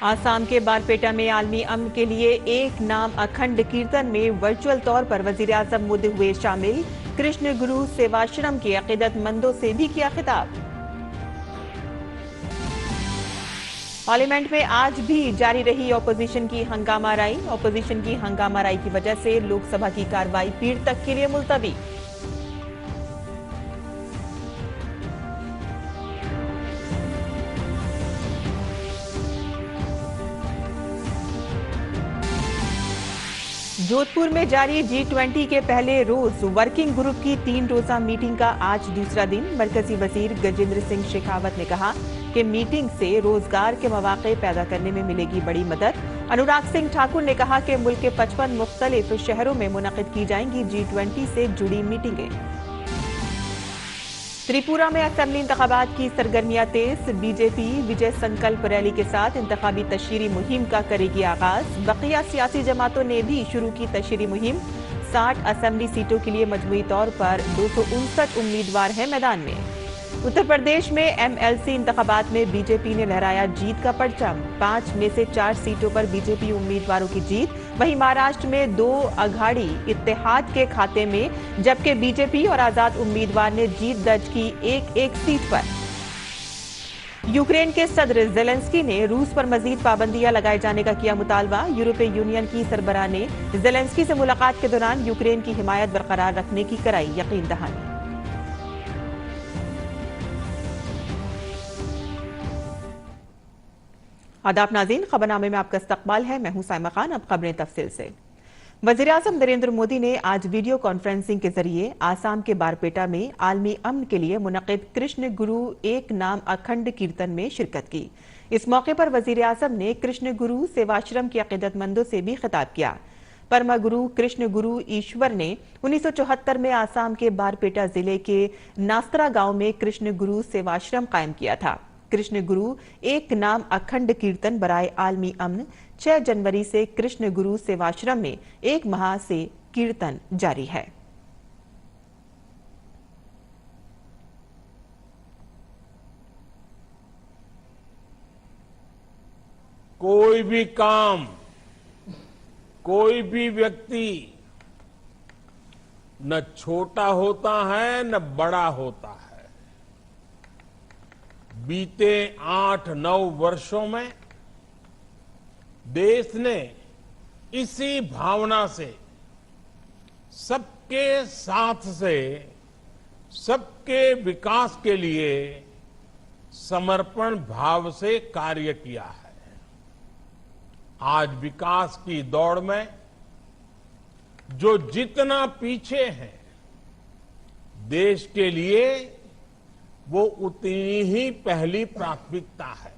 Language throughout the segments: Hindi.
आसाम के बारपेटा में आलमी अमन के लिए एक नाम अखंड कीर्तन में वर्चुअल तौर पर वजीर आजम मोदी हुए शामिल। कृष्ण गुरु सेवाश्रम के अकीदतमंदों से भी किया खिताब। पार्लियामेंट में आज भी जारी रही ऑपोजिशन की हंगामाराई। ऑपोजिशन की हंगामाराई की वजह से लोकसभा की कार्रवाई पीर तक के लिए मुलतवी। जोधपुर में जारी G20 के पहले रोज वर्किंग ग्रुप की 3 रोजा मीटिंग का आज दूसरा दिन। मरकजी वजीर गजेंद्र सिंह शेखावत ने कहा कि मीटिंग से रोजगार के मौके पैदा करने में मिलेगी बड़ी मदद। अनुराग सिंह ठाकुर ने कहा कि मुल्क के 55 मुख्तलिफ शहरों में मुनक़िद की जाएंगी G20 से जुड़ी मीटिंगें। त्रिपुरा में असेंबली इंतखाबात की सरगर्मियां तेज। बीजेपी विजय संकल्प रैली के साथ इंतखाबी तशहीरी मुहिम का करेगी आगाज। बकिया सियासी जमातों ने भी शुरू की तशहीरी मुहिम। 60 असेंबली सीटों के लिए मजमूई तौर पर 259 उम्मीदवार हैं मैदान में। उत्तर प्रदेश में MLC इंतखाबात में बीजेपी ने लहराया जीत का परचम। 5 में से 4 सीटों पर बीजेपी उम्मीदवारों की जीत। वहीं महाराष्ट्र में 2 अघाड़ी इत्तेहाद के खाते में, जबकि बीजेपी और आजाद उम्मीदवार ने जीत दर्ज की एक सीट पर। यूक्रेन के सदर जेलेंस्की ने रूस पर मजीद पाबंदियां लगाए जाने का किया मुतालबा। यूरोपीय यूनियन की सरबराह ने जेलेंस्की से मुलाकात के दौरान यूक्रेन की हिमायत बरकरार रखने की कराई यकीन दहानी। आदाब नाज़रीन, खबरनामे में आपका इस्तकबाल है। मैं हूं साइमा खान। अब खबरें तफसील से। वज़ीर आज़म नरेंद्र मोदी ने आज वीडियो कॉन्फ्रेंसिंग के जरिए आसाम के बारपेटा में आलमी अमन के लिए मुनक़िद कृष्ण गुरु एक नाम अखंड कीर्तन में शिरकत की। इस मौके पर वज़ीर आज़म ने कृष्ण गुरु सेवाश्रम के अकीदतमंदों से भी खिताब किया। परमा गुरु कृष्ण गुरु ईश्वर ने 1974 में आसाम के बारपेटा जिले के नास्तरा गांव में कृष्ण गुरु सेवाश्रम कायम किया था। कृष्ण गुरु एक नाम अखंड कीर्तन बराए आलमी अमन 6 जनवरी से कृष्ण गुरु सेवाश्रम में 1 माह से कीर्तन जारी है। कोई भी काम, कोई भी व्यक्ति न छोटा होता है न बड़ा होता है। बीते 8-9 वर्षों में देश ने इसी भावना से, सबके साथ से, सबके विकास के लिए समर्पण भाव से कार्य किया है। आज विकास की दौड़ में जो जितना पीछे है, देश के लिए वो उतनी ही पहली प्राथमिकता है।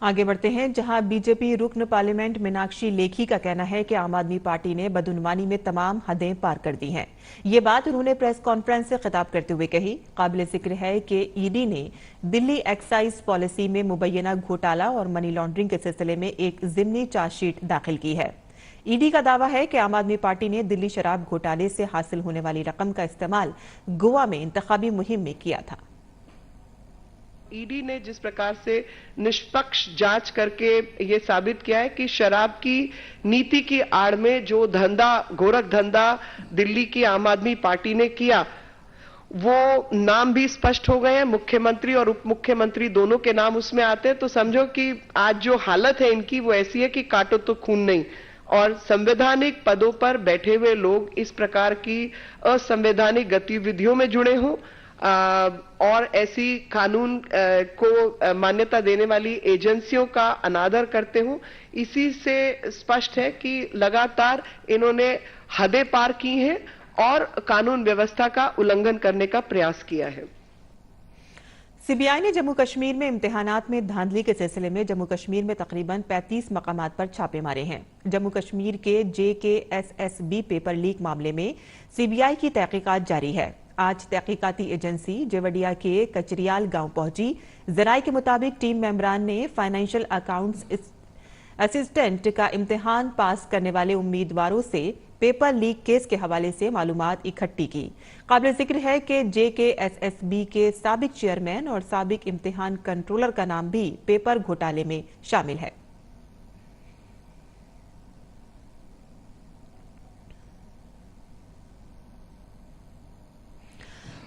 आगे बढ़ते हैं, जहां बीजेपी रुकन पार्लियामेंट मीनाक्षी लेखी का कहना है कि आम आदमी पार्टी ने बदउनवानी में तमाम हदें पार कर दी हैं। ये बात उन्होंने प्रेस कॉन्फ्रेंस से खिताब करते हुए कही। काबिल जिक्र है कि ईडी ने दिल्ली एक्साइज पॉलिसी में मुबैना घोटाला और मनी लॉन्ड्रिंग के सिलसिले में एक जिमनी चार्जशीट दाखिल की है। ईडी का दावा है कि आम आदमी पार्टी ने दिल्ली शराब घोटाले से हासिल होने वाली रकम का इस्तेमाल गोवा में इंतखाबी मुहिम में किया था। ईडी ने जिस प्रकार से निष्पक्ष जांच करके ये साबित किया है कि शराब की नीति की आड़ में जो धंधा, गोरख धंधा दिल्ली की आम आदमी पार्टी ने किया, वो नाम भी स्पष्ट हो गए हैं। मुख्यमंत्री और उप मुख्यमंत्री दोनों के नाम उसमें आते हैं। तो समझो कि आज जो हालत है इनकी वो ऐसी है कि काटो तो खून नहीं। और संवैधानिक पदों पर बैठे हुए लोग इस प्रकार की असंवैधानिक गतिविधियों में जुड़े हों और ऐसी कानून को मान्यता देने वाली एजेंसियों का अनादर करते हों, इसी से स्पष्ट है कि लगातार इन्होंने हदें पार की हैं और कानून व्यवस्था का उल्लंघन करने का प्रयास किया है। सीबीआई ने जम्मू कश्मीर में इम्तिहानात में धांधली के सिलसिले में जम्मू कश्मीर में तकरीबन 35 मकामात पर छापे मारे हैं। जम्मू कश्मीर के JKSSB पेपर लीक मामले में सीबीआई की तहकीकात जारी है। आज तहकीकाती एजेंसी जेवडिया के कचरियाल गांव पहुंची। जराये के मुताबिक टीम मेंबरान ने फाइनेंशियल अकाउंट्स असिस्टेंट का इम्तिहान पास करने वाले उम्मीदवारों से पेपर लीक केस के हवाले से मालूमात इकट्ठी की। काबिल जिक्र है कि JKSSB के साबिक चेयरमैन और साबिक इम्तिहान कंट्रोलर का नाम भी पेपर घोटाले में शामिल है।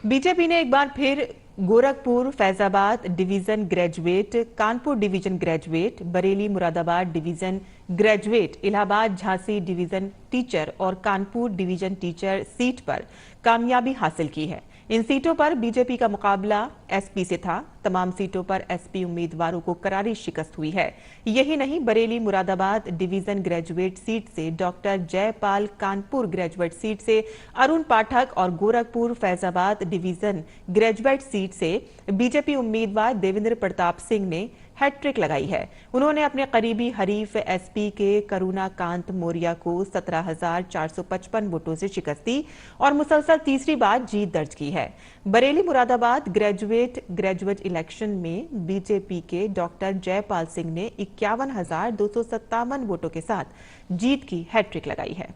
बीजेपी ने एक बार फिर Gorakhpur, Faizabad division graduate, Kanpur division graduate, Bareilly Moradabad division graduate, Allahabad Jhansi division teacher और कानपुर डिवीजन टीचर सीट पर कामयाबी हासिल की है। इन सीटों पर बीजेपी का मुकाबला एसपी से था। तमाम सीटों पर एसपी उम्मीदवारों को करारी शिकस्त हुई है। यही नहीं, Bareilly Moradabad division graduate seat से doctor Jaipal, Kanpur graduate seat से अरुण पाठक और Gorakhpur Faizabad division graduate seat से बीजेपी उम्मीदवार देवेंद्र प्रताप सिंह ने हैट्रिक लगाई है। उन्होंने अपने करीबी हरीफ एसपी के करुणाकांत मौर्य को 17,455 वोटों से शिकस्त दी और मुसलसल तीसरी बार जीत दर्ज की है। बरेली मुरादाबाद ग्रेजुएट इलेक्शन में बीजेपी के डॉक्टर जयपाल सिंह ने 51,257 वोटों के साथ जीत की हैट्रिक लगाई है।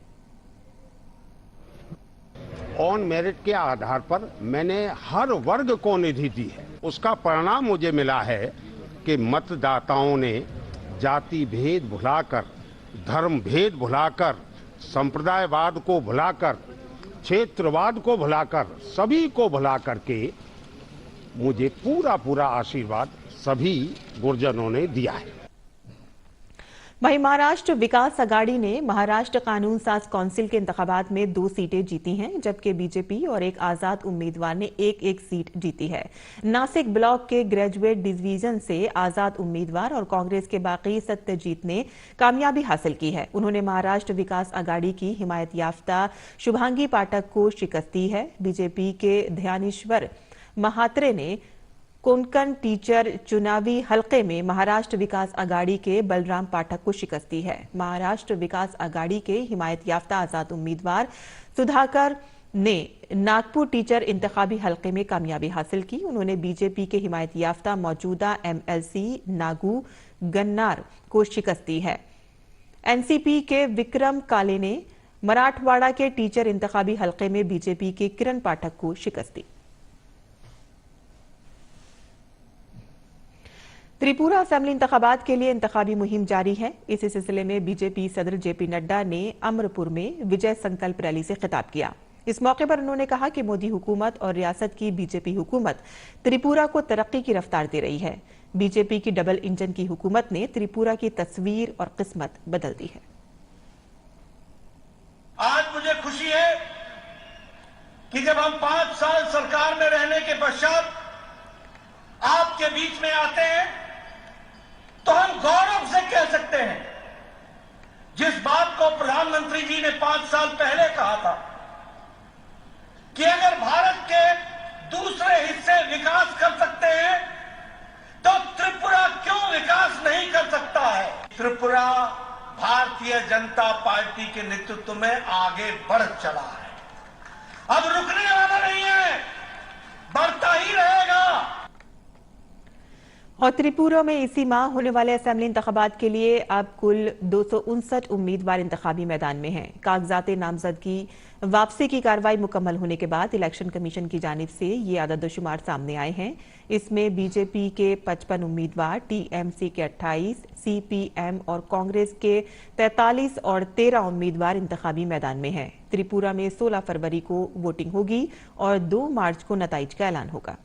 ऑन मेरिट के आधार पर मैंने हर वर्ग को निधि दी है। उसका परिणाम मुझे मिला है कि मतदाताओं ने जाति भेद भुलाकर, धर्म भेद भुलाकर, संप्रदायवाद को भुलाकर, क्षेत्रवाद को भुलाकर, सभी को भुला करके मुझे पूरा आशीर्वाद सभी गुरजनों ने दिया है। वहीं महाराष्ट्र विकास अघाड़ी ने महाराष्ट्र कानून साज काउंसिल के इंतखाबात में 2 सीटें जीती हैं, जबकि बीजेपी और एक आजाद उम्मीदवार ने एक सीट जीती है। नासिक ब्लॉक के ग्रेजुएट डिवीजन से आजाद उम्मीदवार और कांग्रेस के बाकी सत्यजीत ने कामयाबी हासिल की है। उन्होंने महाराष्ट्र विकास अघाड़ी की हिमायत याफ्ता शुभांगी पाठक को शिकस्त दी है। बीजेपी के ध्यानेश्वर महात्रे ने कोंकण टीचर चुनावी हलके में महाराष्ट्र विकास अघाड़ी के बलराम पाठक को शिकस्त दी है। महाराष्ट्र विकास अघाड़ी के हिमायत याफ्ता आजाद उम्मीदवार सुधाकर ने नागपुर टीचर इंतखाबी हलके में कामयाबी हासिल की। उन्होंने बीजेपी के हिमायत याफ्ता मौजूदा MLC नागू गन्नार को शिकस्त दी है। NCP के विक्रम काले ने मराठवाड़ा के टीचर इंतखाबी हलके में बीजेपी के किरण पाठक को शिकस्त दी। त्रिपुरा असेंबली इंतखाबात के लिए इंतखाबी मुहिम जारी है। इसी सिलसिले में बीजेपी सदर JP नड्डा ने अमरपुर में विजय संकल्प रैली से खिताब किया। इस मौके पर उन्होंने कहा कि मोदी हुकूमत और रियासत की बीजेपी हुकूमत त्रिपुरा को तरक्की की रफ्तार दे रही है। बीजेपी की डबल इंजन की हुकूमत ने त्रिपुरा की तस्वीर और किस्मत बदल दी है। आज मुझे खुशी है कि जब हम 5 साल सरकार में रहने के पश्चात आपके बीच में आते हैं तो हम गौरव से कह सकते हैं, जिस बात को प्रधानमंत्री जी ने 5 साल पहले कहा था कि अगर भारत के दूसरे हिस्से विकास कर सकते हैं तो त्रिपुरा क्यों विकास नहीं कर सकता है। त्रिपुरा भारतीय जनता पार्टी के नेतृत्व में आगे बढ़ चला है, अब रुकने वाला नहीं है, बढ़ता ही रहेगा। और त्रिपुरा में इसी माह होने वाले असेंबली इंतखाबात के लिए अब कुल 259 उम्मीदवार इंतखाबी मैदान में हैं। कागजात नामजद की वापसी की कार्रवाई मुकम्मल होने के बाद इलेक्शन कमीशन की जानिब से ये आददोशुमार सामने आए हैं। इसमें बीजेपी के 55 उम्मीदवार, TMC के 28, CPM और कांग्रेस के 43 और 13 उम्मीदवार इंतखाबी मैदान में हैं। त्रिपुरा में 16 फरवरी को वोटिंग होगी और 2 मार्च को नताइज का ऐलान होगा।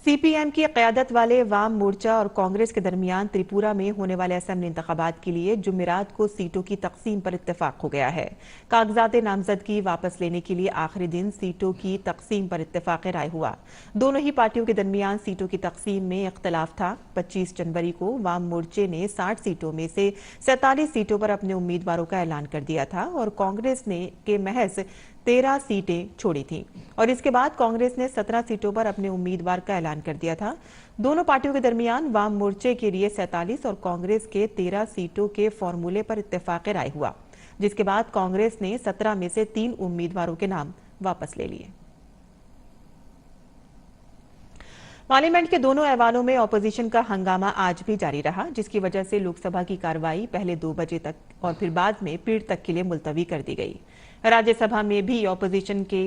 CPM की क़यादत वाले वाम मोर्चा और कांग्रेस के दरमियान त्रिपुरा में होने वाले असेंबली इंतखाबात के लिए जुमेरात को सीटों की तकसीम पर इत्तेफाक हो गया है। कागजात नामजदगी वापस लेने के लिए आखिरी दिन सीटों की तकसीम पर इत्तेफाक राय हुआ। दोनों ही पार्टियों के दरमियान सीटों की तकसीम में इख्तलाफ था। 25 जनवरी को वाम मोर्चे ने 60 सीटों में से 47 सीटों पर अपने उम्मीदवारों का ऐलान कर दिया था और कांग्रेस ने के महज 13 सीटें छोड़ी थीं और इसके बाद कांग्रेस ने 17 सीटों पर अपने उम्मीदवार का ऐलान कर दिया था। दोनों पार्टियों के दरमियान वाम मोर्चे के लिए 47 और कांग्रेस के 13 सीटों के फॉर्मूले पर इत्तेफाक राय हुआ, जिसके बाद कांग्रेस ने 17 में से 3 उम्मीदवारों के नाम वापस ले लिए। पार्लियामेंट के दोनों ऐवानों में ऑपोजिशन का हंगामा आज भी जारी रहा, जिसकी वजह से लोकसभा की कार्रवाई पहले 2 बजे तक और फिर बाद में पीड़ तक के लिए मुलतवी कर दी गई। राज्यसभा में भी ऑपोजिशन के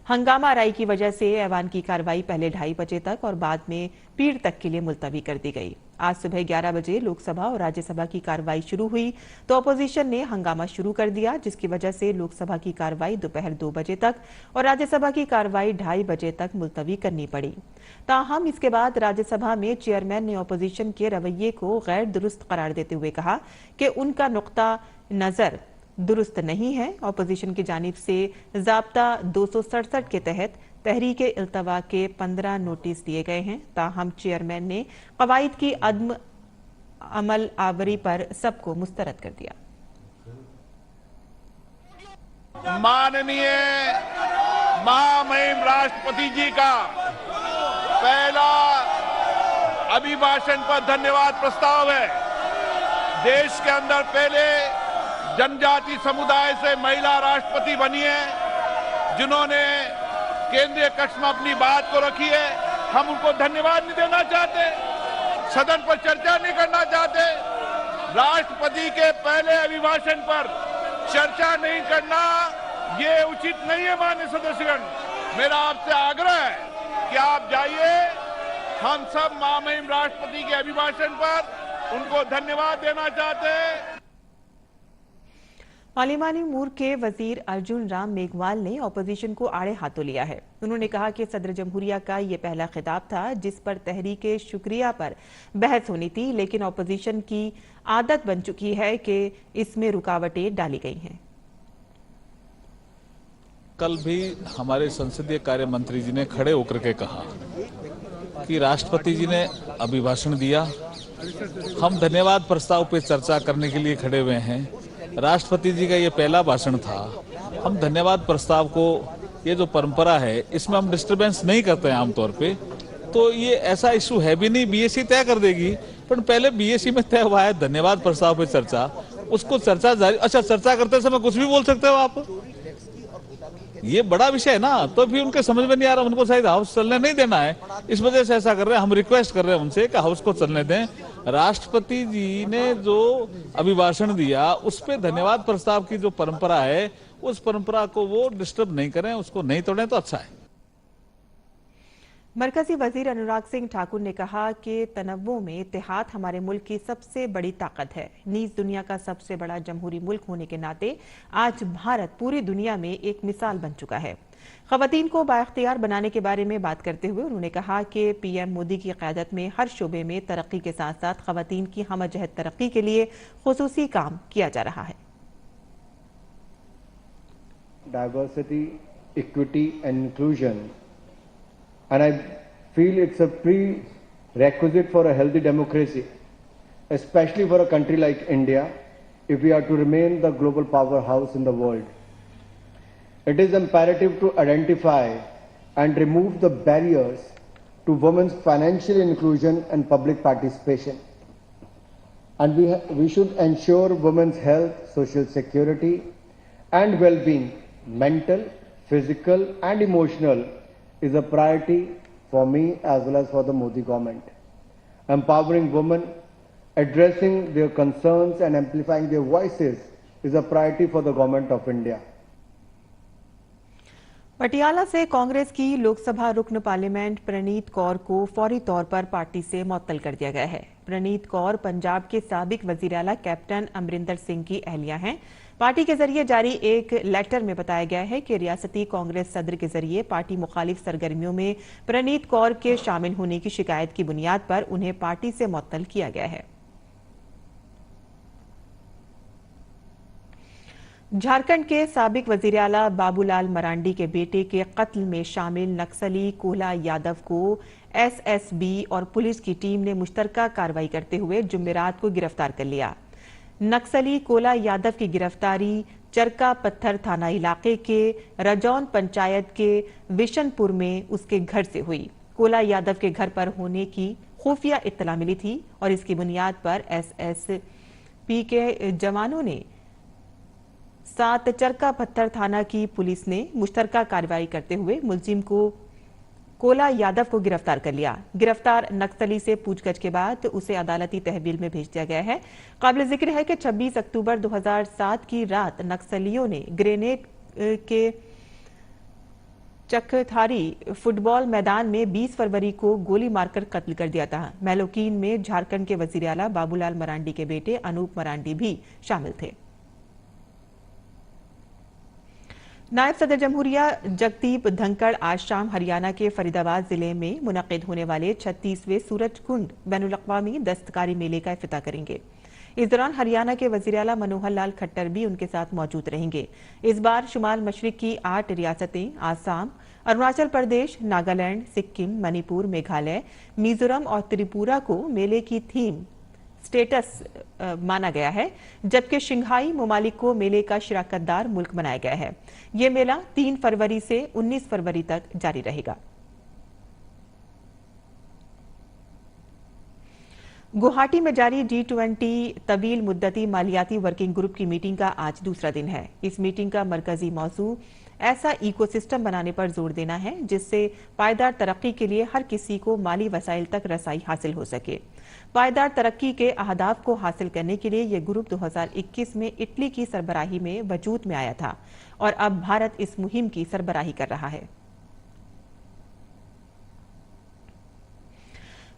हंगामा राय की वजह से ऐवान की कार्रवाई पहले 2:30 बजे तक और बाद में पीड़ तक के लिए मुलतवी कर दी गई। आज सुबह 11 बजे लोकसभा और राज्यसभा की कार्रवाई शुरू हुई तो ऑपोजिशन ने हंगामा शुरू कर दिया, जिसकी वजह से लोकसभा की कार्रवाई दोपहर 2 बजे तक और राज्यसभा की कार्रवाई 2:30 बजे तक मुलतवी करनी पड़ी। ताहम इसके बाद राज्यसभा में चेयरमैन ने ऑपोजिशन के रवैये को गैर दुरुस्त करार देते हुए कहा कि उनका नुक्ता नजर दुरुस्त नहीं है। ऑपोजिशन की जानिब से ज़ाब्ता 267 के तहत तहरीक इल्तवा के 15 नोटिस दिए गए हैं। ताहम चेयरमैन ने कवायद की अदम अमल आवरी पर सबको मुस्तरद कर दिया। माननीय महामहिम राष्ट्रपति जी का पहला अभिभाषण पर धन्यवाद प्रस्ताव है। देश के अंदर पहले जनजाति समुदाय से महिला राष्ट्रपति बनी है, जिन्होंने केंद्रीय कक्ष में अपनी बात को रखी है। हम उनको धन्यवाद नहीं देना चाहते, सदन पर चर्चा नहीं करना चाहते। राष्ट्रपति के पहले अभिभाषण पर चर्चा नहीं करना ये उचित नहीं है। माननीय सदस्यगण, मेरा आपसे आग्रह है कि आप जाइए, हम सब महामहिम राष्ट्रपति के अभिभाषण पर उनको धन्यवाद देना चाहते हैं। पार्लिमानी अमूर के वजीर अर्जुन राम मेघवाल ने ऑपोजिशन को आड़े हाथों लिया है। उन्होंने कहा कि सदर जमहूरिया का ये पहला खिताब था जिस पर तहरीक शुक्रिया पर बहस होनी थी, लेकिन ऑपोजिशन की आदत बन चुकी है कि इसमें रुकावटें डाली गई हैं। कल भी हमारे संसदीय कार्य मंत्री जी ने खड़े होकर के कहा कि राष्ट्रपति जी ने अभिभाषण दिया, हम धन्यवाद प्रस्ताव पे चर्चा करने के लिए खड़े हुए हैं। राष्ट्रपति जी का ये पहला भाषण था, हम धन्यवाद प्रस्ताव को, ये जो परंपरा है इसमें हम डिस्टरबेंस नहीं करते हैं आमतौर पे, तो ये ऐसा इशू है भी नहीं। बीएससी तय कर देगी, पर पहले बीएससी में तय हुआ है धन्यवाद प्रस्ताव पे चर्चा, उसको चर्चा जारी। अच्छा, चर्चा करते समय कुछ भी बोल सकते हो आप, ये बड़ा विषय है ना, तो फिर उनके समझ में नहीं आ रहा, उनको शायद हाउस चलने नहीं देना है, इस वजह से ऐसा कर रहे हैं। हम रिक्वेस्ट कर रहे हैं उनसे कि हाउस को चलने दें। राष्ट्रपति जी ने जो अभिभाषण दिया उस पे धन्यवाद प्रस्ताव की जो परंपरा है, उस परंपरा को वो डिस्टर्ब नहीं करें, उसको नहीं तोड़ें तो अच्छा है। मरकजी वजीर अनुराग सिंह ठाकुर ने कहा कि तनव्वुओं में इत्तेहाद हमारे मुल्क की सबसे बड़ी ताकत है। नीज दुनिया का सबसे बड़ा जमहूरी मुल्क होने के नाते आज भारत पूरी दुनिया में एक मिसाल बन चुका है। खवातीन को बाइख्तियार बनाने के बारे में बात करते हुए उन्होंने कहा कि पीएम मोदी की क़यादत में हर शोबे में तरक्की के साथ साथ खवातीन की हमजहत तरक्की के लिए खुसूसी काम किया जा रहा है। Diversity, equity and inclusion, and I feel it's a prerequisite for a healthy democracy, especially for a country like India, if we are to remain the global powerhouse in the world. It is imperative to identify and remove the barriers to women's financial inclusion and public participation. And we should ensure women's health, social security and well-being, mental, physical and emotional, is a priority for me as well as for the Modi government. Empowering women, addressing their concerns and amplifying their voices is a priority for the government of India. Patiala से कांग्रेस की लोकसभा रुकन पार्लियामेंट प्रणीत कौर को फौरी तौर पर पार्टी से मुअत्तल कर दिया गया है। प्रणीत कौर पंजाब के साबिक वजीर आला कैप्टन अमरिंदर सिंह की अहलिया हैं। पार्टी के जरिए जारी एक लेटर में बताया गया है कि रियासती कांग्रेस सदर के जरिए पार्टी मुखालिफ सरगर्मियों में प्रणीत कौर के शामिल होने की शिकायत की बुनियाद पर उन्हें पार्टी से मुअत्तल किया गया है। झारखंड के साबिक वजीर आला बाबूलाल मरांडी के बेटे के कत्ल में शामिल नक्सली कोला यादव को एसएसबी और पुलिस की टीम ने मुश्तरका कार्रवाई करते हुए जुमेरात को गिरफ्तार कर लिया। नक्सली कोला यादव की गिरफ्तारी चरका पत्थर थाना इलाके के रजौन पंचायत के विशनपुर में उसके घर से हुई। कोला यादव के घर पर होने की खुफिया इत्तला मिली थी और इसकी बुनियाद पर एसएसपी के जवानों ने 7 चरका पत्थर थाना की पुलिस ने मुश्तरका कार्रवाई करते हुए मुलजिम को कोला यादव को गिरफ्तार कर लिया। गिरफ्तार नक्सली से पूछताछ के बाद उसे अदालती तहवील में भेज दिया गया है। काबिल जिक्र है कि 26 अक्टूबर 2007 की रात नक्सलियों ने ग्रेनेड के चकथारी फुटबॉल मैदान में 20 फरवरी को गोली मारकर कत्ल कर दिया था। मेलोकीन में झारखंड के वजीर आला बाबूलाल मरांडी के बेटे अनूप मरांडी भी शामिल थे। नायब सदर जमहूरिया जगदीप धनखड़ आज शाम हरियाणा के फरीदाबाद जिले में मुनक्किद होने वाले 36वें सूरजकुंड बैनुल-अक़वामी दस्तकारी मेले का इफ्तिताह करेंगे। इस दौरान हरियाणा के वजीर आला मनोहर लाल खट्टर भी उनके साथ मौजूद रहेंगे। इस बार शुमाल मशरिक की 8 रियासतें आसाम, अरुणाचल प्रदेश, नागालैंड, सिक्किम, मणिपुर, मेघालय, मिजोरम और त्रिपुरा को मेले की थीम स्टेटस माना गया है, जबकि शंघाई ममालिक को मेले का शिराकतदार मुल्क बनाया गया है। ये मेला 3 फरवरी से 19 फरवरी तक जारी रहेगा। गुवाहाटी में जारी G20 तवील मुद्दती मालियाती वर्किंग ग्रुप की मीटिंग का आज दूसरा दिन है। इस मीटिंग का मरकजी मौजू ऐसा इकोसिस्टम बनाने पर जोर देना है जिससे पायदार तरक्की के लिए हर किसी को माली वसाइल तक रसाई हासिल हो सके। पायदार तरक्की के अहदाफ को हासिल करने के लिए यह ग्रुप 2021 में इटली की सरबराही में वजूद में आया था और अब भारत इस मुहिम की सरबराही कर रहा है।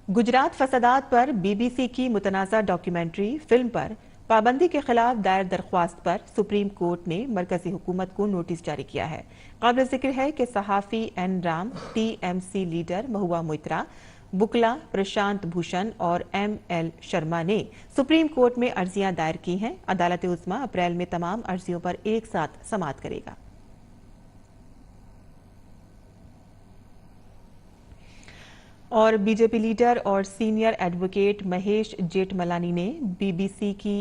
गुजरात फसादात पर बीबीसी की मुतनाज़ा डॉक्यूमेंट्री फिल्म पर पाबंदी के खिलाफ दायर दरख्वास्त पर सुप्रीम कोर्ट ने मरकजी हुकूमत को नोटिस जारी किया है। काबिल जिक्र है कि सहाफी N Ram, TMC leader Mahua Moitra, बुकला, Prashant Bhushan और ML शर्मा ने सुप्रीम कोर्ट में अर्जियां दायर की हैं। अदालत उज़्मा अप्रैल में तमाम अर्जियों पर एक साथ समाअत करेगा। और बीजेपी लीडर और सीनियर एडवोकेट महेश जेठमलानी ने बीबीसी की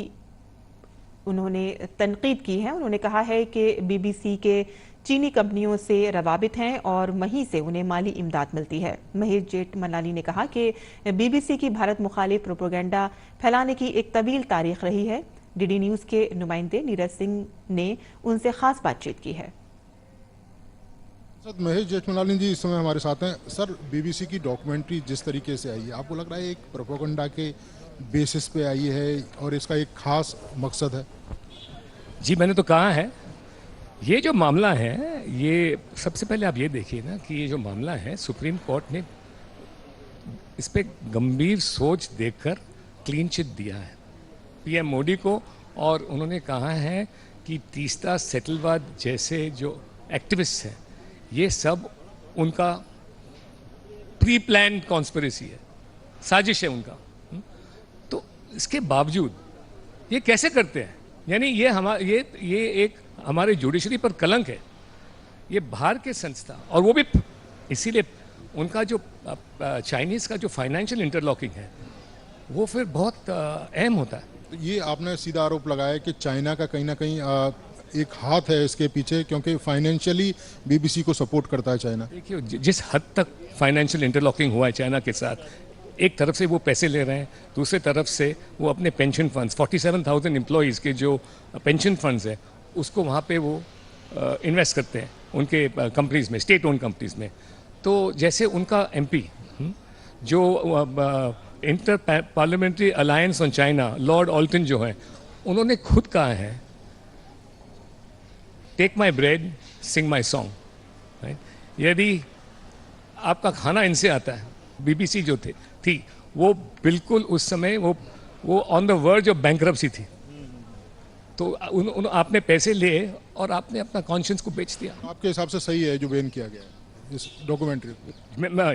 तनकीद की है। उन्होंने कहा है कि बीबीसी के चीनी कंपनियों से रवाबित हैं और वहीं से उन्हें माली इमदाद मिलती है। महेश जेठमलानी ने कहा कि बीबीसी की भारत मुखालिफ प्रोपेगेंडा फैलाने की एक तवील तारीख रही है। डीडी न्यूज के नुमाइंदे नीरज सिंह ने उनसे खास बातचीत की है। सर, महेश जेठमलानी जी इस समय हमारे साथ हैं। सर, बीबीसी की डॉक्यूमेंट्री जिस तरीके से आई है, आपको लग रहा है एक प्रोपेगेंडा के बेसिस पे आई है और इसका एक खास मकसद है? जी, मैंने तो कहा है ये जो मामला है, ये सबसे पहले आप ये देखिए ना कि ये जो मामला है सुप्रीम कोर्ट ने इस पे गंभीर सोच देखकर क्लीन चिट दिया है पीएम मोदी को, और उन्होंने कहा है कि तीस्ता सेटलवाद जैसे जो एक्टिविस्ट हैं ये सब उनका प्री प्लान कॉन्स्पिरेसी है, साजिश है उनका। तो इसके बावजूद ये कैसे करते हैं? यानी ये एक हमारे जुडिशरी पर कलंक है। ये बाहर के संस्था, और वो भी इसीलिए उनका जो चाइनीज का जो फाइनेंशियल इंटरलॉकिंग है वो फिर बहुत अहम होता है। ये आपने सीधा आरोप लगाया कि चाइना का कहीं ना कहीं एक हाथ है इसके पीछे, क्योंकि फाइनेंशियली बीबीसी को सपोर्ट करता है चाइना। देखिए, जिस हद तक फाइनेंशियल इंटरलॉकिंग हुआ है चाइना के साथ, एक तरफ से वो पैसे ले रहे हैं, दूसरे तरफ से वो अपने पेंशन फंड्स 47,000 एम्प्लॉयज़ के जो पेंशन फंड्स हैं उसको वहाँ पे वो इन्वेस्ट करते हैं उनके कंपनीज़ में, स्टेट ओन कंपनीज़ में। तो जैसे उनका MP जो inter parliamentary alliance on China, lord Alton जो है, उन्होंने खुद कहा है take my bread sing my song. यदि आपका खाना इनसे आता है, बीबीसी जो थी वो बिल्कुल उस समय वो on the verge of bankruptcy थी। तो आपने पैसे लिए और आपने अपना कॉन्शियंस को बेच दिया। आपके हिसाब से सही है जो बैन किया गया है इस डॉक्यूमेंट्री?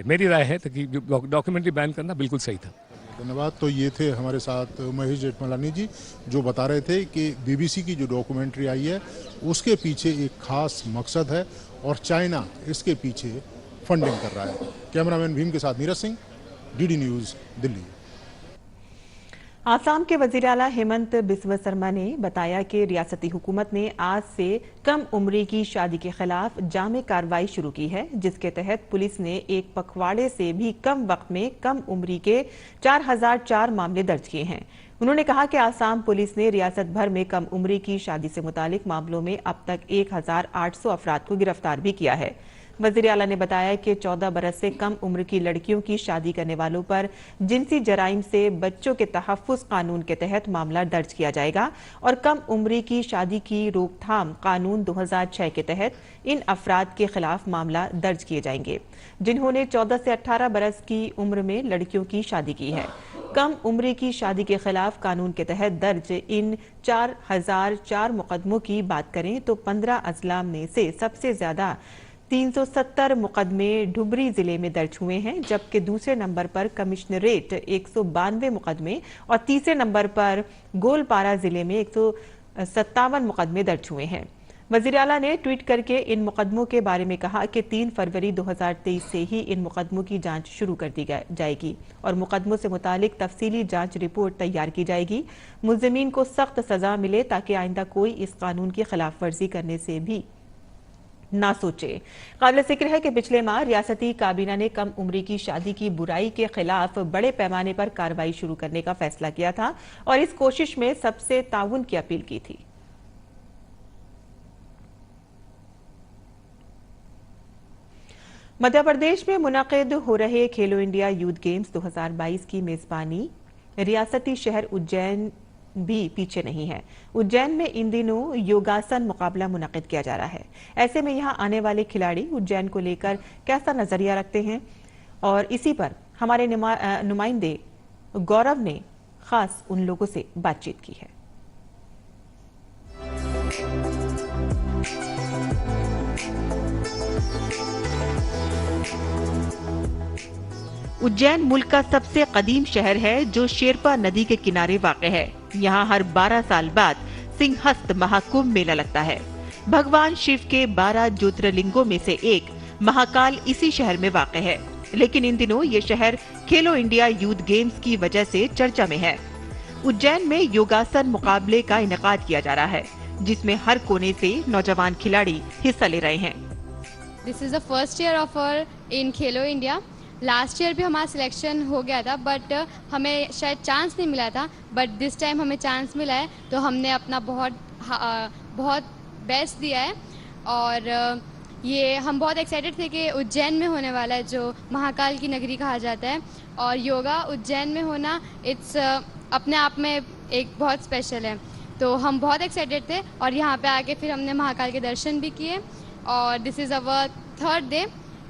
मेरी राय है कि डॉक्यूमेंट्री बैन करना बिल्कुल सही था। धन्यवाद। तो ये थे हमारे साथ महेश जेठमलानी जी, जो बता रहे थे कि बीबीसी की जो डॉक्यूमेंट्री आई है उसके पीछे एक खास मकसद है और चाइना इसके पीछे फंडिंग कर रहा है। कैमरामैन भीम के साथ नीरज सिंह, डीडी न्यूज़, दिल्ली। आसाम के वजीर आला हेमंत बिस्वा शर्मा ने बताया कि रियासती हुकूमत ने आज से कम उम्री की शादी के खिलाफ जामे कार्रवाई शुरू की है, जिसके तहत पुलिस ने एक पखवाड़े से भी कम वक्त में कम उम्री के 4004 मामले दर्ज किए हैं। उन्होंने कहा कि आसाम पुलिस ने रियासत भर में कम उम्री की शादी से मुतालिक मामलों में अब तक 1800 अफराद को गिरफ्तार भी किया है। वज़ीर आला ने बताया कि 14 बरस से कम उम्र की लड़कियों की शादी करने वालों पर जिनसी जराइम से बच्चों के तहफ़्फ़ुज़ कानून के तहत मामला दर्ज किया जाएगा और कम उम्री की शादी की रोकथाम कानून 2006 के तहत इन अफराद के खिलाफ मामला दर्ज किए जाएंगे जिन्होंने 14 से 18 बरस की उम्र में लड़कियों की शादी की है। कम उम्री की शादी के खिलाफ कानून के तहत दर्ज इन 4004 मुकदमों की बात करें तो 15 अजला में से सबसे ज्यादा 370 मुकदमे डुबरी जिले में दर्ज हुए हैं, जबकि दूसरे नंबर पर कमिश्नरेट 192 मुकदमे और तीसरे नंबर पर गोलपारा जिले में 157 मुकदमे दर्ज हुए हैं। वज़ीर आला ने ट्वीट करके इन मुकदमों के बारे में कहा कि 3 फरवरी 2023 से ही इन मुकदमों की जांच शुरू कर दी जाएगी और मुकदमों से मुतालिक तफसीली जांच रिपोर्ट तैयार की जाएगी। मुल्ज़िमीन को सख्त सजा मिले ताकि आइंदा कोई इस कानून की खिलाफ वर्जी करने से भी ना सोचे। काबिल जिक्र है कि पिछले माह रियासती काबीना ने कम उम्री की शादी की बुराई के खिलाफ बड़े पैमाने पर कार्रवाई शुरू करने का फैसला किया था और इस कोशिश में सबसे ताउन की अपील की थी। मध्य प्रदेश में मुनाकिद हो रहे खेलो इंडिया यूथ गेम्स 2022 की मेजबानी रियासती शहर उज्जैन भी पीछे नहीं है। उज्जैन में इन दिनों योगासन मुकाबला मुनाकिद किया जा रहा है। ऐसे में यहां आने वाले खिलाड़ी उज्जैन को लेकर कैसा नजरिया रखते हैं और इसी पर हमारे नुमाइंदे गौरव ने खास उन लोगों से बातचीत की है। उज्जैन मुल्क का सबसे कदीम शहर है जो शेरपा नदी के किनारे वाक़ है। यहाँ हर 12 साल बाद सिंहस्थ महाकुंभ मेला लगता है। भगवान शिव के 12 ज्योतिर्लिंगों में से एक महाकाल इसी शहर में वाक़ है, लेकिन इन दिनों ये शहर खेलो इंडिया यूथ गेम्स की वजह से चर्चा में है। उज्जैन में योगासन मुकाबले का इनेकाद किया जा रहा है, जिसमें हर कोने से नौजवान खिलाड़ी हिस्सा ले रहे हैं। This is the first year of in Khelo India. Last year भी हमारा सिलेक्शन हो गया था, बट हमें शायद चांस नहीं मिला था, बट दिस टाइम हमें चांस मिला है, तो हमने अपना बहुत बेस्ट दिया है। और ये हम बहुत एक्साइटेड थे कि उज्जैन में होने वाला है, जो महाकाल की नगरी कहा जाता है, और योगा उज्जैन में होना इट्स अपने आप में एक बहुत स्पेशल है। तो हम बहुत एक्साइटेड थे और यहाँ पे आके फिर हमने महाकाल के दर्शन भी किए और this is our 3rd day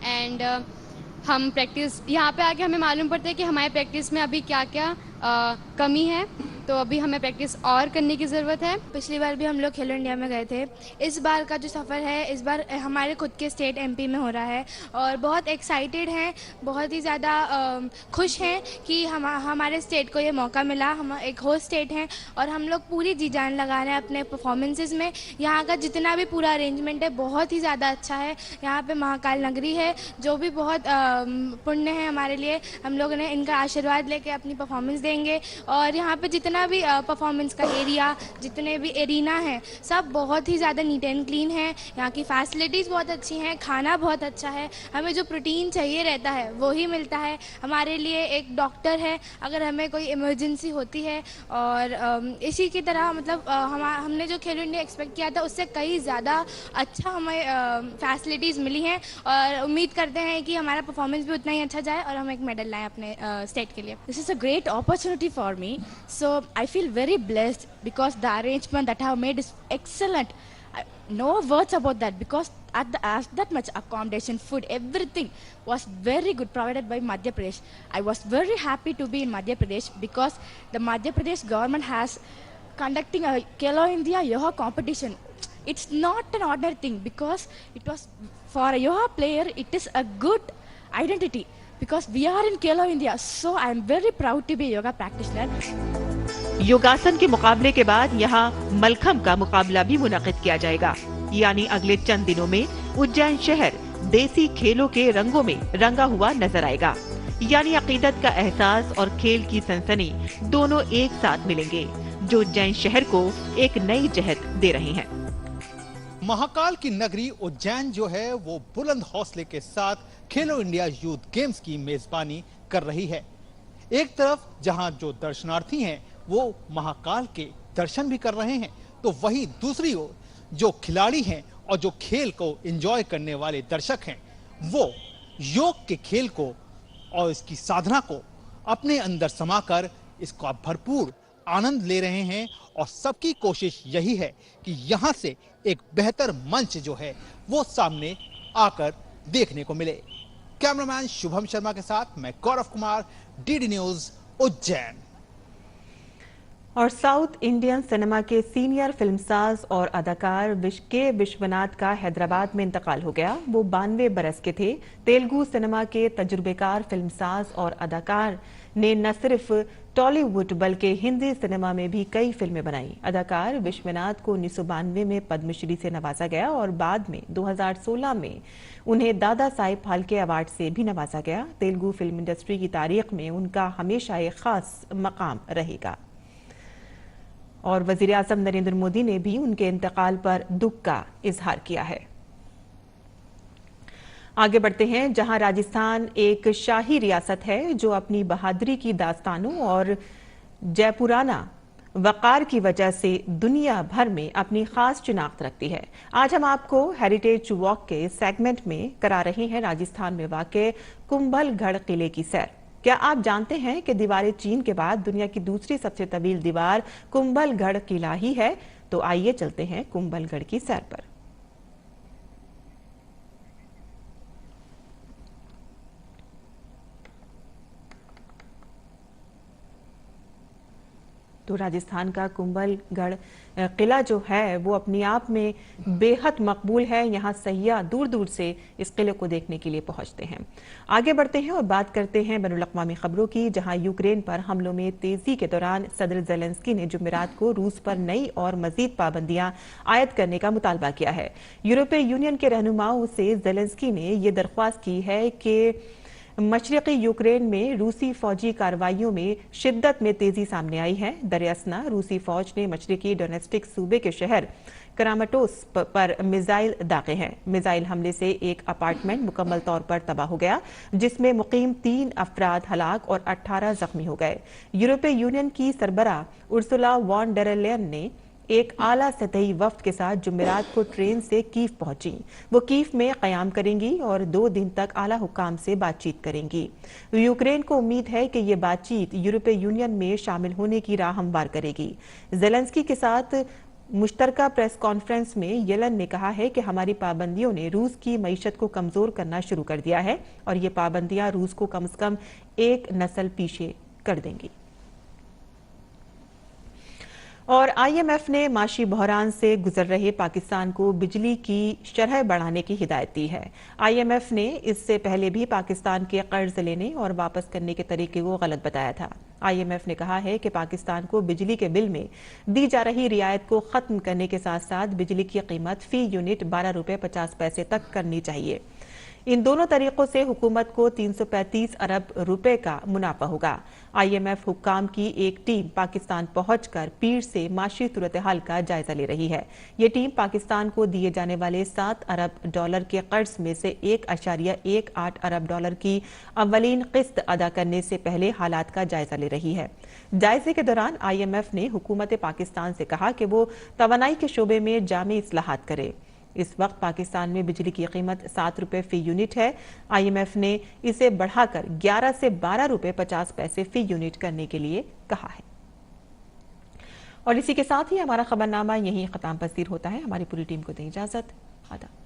and हम प्रैक्टिस यहाँ पे आके हमें मालूम पड़ता है कि हमारे प्रैक्टिस में अभी क्या क्या कमी है, तो अभी हमें प्रैक्टिस और करने की ज़रूरत है। पिछली बार भी हम लोग खेलो इंडिया में गए थे। इस बार का जो सफ़र है इस बार हमारे खुद के स्टेट एमपी में हो रहा है और बहुत एक्साइटेड हैं, बहुत ही ज़्यादा खुश हैं कि हमारे स्टेट को ये मौका मिला। हम एक होस्ट स्टेट हैं और हम लोग पूरी जी जान लगा रहे हैं अपने परफॉर्मेंसेस में। यहाँ का जितना भी पूरा अरेंजमेंट है बहुत ही ज़्यादा अच्छा है। यहाँ पे महाकाल नगरी है जो भी बहुत पुण्य है हमारे लिए। हम लोगों ने इनका आशीर्वाद लेके अपनी परफॉर्मेंस देंगे और यहाँ पे जितना भी परफॉर्मेंस का एरिया, जितने भी एरिना हैं, सब बहुत ही ज़्यादा नीट एंड क्लीन है। यहाँ की फैसिलिटीज़ बहुत अच्छी हैं, खाना बहुत अच्छा है, हमें जो प्रोटीन चाहिए रहता है वो ही मिलता है। हमारे लिए एक डॉक्टर है अगर हमें कोई इमरजेंसी होती है, और इसी की तरह मतलब हमने जो खेलो इंडिया एक्सपेक्ट किया था उससे कई ज़्यादा अच्छा हमें फैसिलिटीज़ मिली हैं और उम्मीद करते हैं कि हमारा परफॉर्मेंस भी उतना ही अच्छा जाए और हम एक मेडल लाएँ अपने स्टेट के लिए। This is a great opportunity for me, so I feel very blessed because the arrangement that I have made is excellent. No words about that, because at that much accommodation, food, everything was very good provided by Madhya Pradesh. I was very happy to be in Madhya Pradesh because the Madhya Pradesh government has conducting a Khelo India yoga competition. It's not an ordinary thing because it was for a yoga player, it is a good identity. Because we are in Khelo India, so I am very proud to be a yoga practitioner. योगासन के मुकाबले के बाद यहाँ मलखम का मुकाबला भी मुनाकिद किया जाएगा, यानी अगले चंद दिनों में उज्जैन शहर देसी खेलों के रंगों में रंगा हुआ नजर आएगा। यानी अकीदत का एहसास और खेल की सनसनी दोनों एक साथ मिलेंगे, जो उज्जैन शहर को एक नई जहत दे रहे हैं। महाकाल की नगरी उज्जैन जो है वो बुलंद हौसले के साथ खेलो इंडिया यूथ गेम्स की मेजबानी कर रही है। एक तरफ जहां जो दर्शनार्थी हैं वो महाकाल के दर्शन भी कर रहे हैं, तो वहीं दूसरी ओर जो खिलाड़ी हैं और जो खेल को एंजॉय करने वाले दर्शक हैं वो योग के खेल को और इसकी साधना को अपने अंदर समाकर इसका भरपूर आनंद ले रहे हैं और सबकी कोशिश यही है कि यहां से एक बेहतर मंच जो है वो सामने आकर देखने को मिले। कैमरामैन शुभम शर्मा के साथ मैं गौरव कुमार, डीडी न्यूज, उज्जैन। और साउथ इंडियन सिनेमा के सीनियर फिल्मसाज और अदाकार के विश्वनाथ का हैदराबाद में इंतकाल हो गया। वो 92 बरस के थे। तेलुगु सिनेमा के तजुर्बेकार फिल्मसाज और अदाकार ने न सिर्फ टॉलीवुड बल्कि हिंदी सिनेमा में भी कई फिल्में बनाई। अदाकार विश्वनाथ को 1992 में पद्मश्री से नवाजा गया और बाद में 2016 में उन्हें दादा साहेब फाल्के अवार्ड से भी नवाजा गया। तेलुगु फिल्म इंडस्ट्री की तारीख में उनका हमेशा एक खास मकाम रहेगा। और वजीर आजम नरेंद्र मोदी ने भी उनके इंतकाल पर दुख का इजहार किया है। आगे बढ़ते हैं, जहां राजस्थान एक शाही रियासत है जो अपनी बहादुरी की दास्तानों और जयपुराना वकार की वजह से दुनिया भर में अपनी खास शिनाख्त रखती है। आज हम आपको हेरिटेज वॉक के सेगमेंट में करा रहे हैं राजस्थान में वाक़े कुंभलगढ़ किले की सैर। क्या आप जानते हैं कि दीवार चीन के बाद दुनिया की दूसरी सबसे तवील दीवार कुंभलगढ़ किला ही है? तो आइए चलते हैं कुंभलगढ़ की सैर पर। तो राजस्थान का कुंभलगढ़ किला जो है वो अपने आप में बेहद मकबूल है। यहाँ सैयाह दूर दूर से इस किले को देखने के लिए पहुंचते हैं। आगे बढ़ते हैं और बात करते हैं बैनुल-अक़वामी खबरों की, जहां यूक्रेन पर हमलों में तेजी के दौरान सदर ज़ेलेंस्की ने जुमेरात को रूस पर नई और मजीद पाबंदियां आयद करने का मुतालबा किया है। यूरोपीय यूनियन के रहनुमाओं से ज़ेलेंस्की ने ये दरख्वास्त की है कि मशरक़ी यूक्रेन में रूसी फौजी कार्रवाइयों में शिद्दत में तेजी सामने आई है। दरियासना रूसी फौज ने मशरक़ी डोनेस्टिक सूबे के शहर करामाटोस पर मिसाइल दागे हैं। मिसाइल हमले से एक अपार्टमेंट मुकम्मल तौर पर तबाह हो गया, जिसमें मुकीम 3 अफराद हलाक और 18 जख्मी हो गए। यूरोपीय यूनियन की सरबराह उर्सुला वॉन डेर लेयन ने एक आला सतही वफ्द के साथ जुमेरात को ट्रेन से कीव पहुंची। वो कीव में क़याम करेंगी और 2 दिन तक आला हुकाम से बातचीत करेंगी। यूक्रेन को उम्मीद है कि ये बातचीत यूरोपीय यूनियन में शामिल होने की राह हमवार करेगी। ज़ेलेंस्की के साथ मुश्तरका प्रेस कॉन्फ्रेंस में येलन ने कहा है कि हमारी पाबंदियों ने रूस की मईशत को कमजोर करना शुरू कर दिया है और ये पाबंदियां रूस को कम से कम एक नस्ल पीछे कर देंगी। और IMF ने माशी बहरान से गुजर रहे पाकिस्तान को बिजली की शरह बढ़ाने की हिदायत दी है। IMF ने इससे पहले भी पाकिस्तान के कर्ज लेने और वापस करने के तरीके को गलत बताया था। IMF ने कहा है कि पाकिस्तान को बिजली के बिल में दी जा रही रियायत को खत्म करने के साथ साथ बिजली की कीमत फी यूनिट 12 रुपये 50 पैसे तक करनी चाहिए। इन दोनों तरीकों से हुकूमत को 335 अरब रुपए का मुनाफा होगा। IMF हुक्काम की एक टीम पाकिस्तान पहुंचकर पीर से माशी सूरत हाल का जायजा ले रही है। ये टीम पाकिस्तान को दिए जाने वाले $7 अरब के कर्ज में से 1.18 अरब डॉलर की अव्वलीन किस्त अदा करने से पहले हालात का जायजा ले रही है। जायजे के दौरान IMF ने हुकूमत पाकिस्तान से कहा कि वो तवानाई के शोबे में जामी इस्लाहात करे। इस वक्त पाकिस्तान में बिजली की कीमत 7 रुपए फी यूनिट है। IMF ने इसे बढ़ाकर 11 से 12 रुपए 50 पैसे फी यूनिट करने के लिए कहा है। और इसी के साथ ही हमारा खबरनामा यहीं खत्म पसीर होता है। हमारी पूरी टीम को दें इजाजत। आदाब।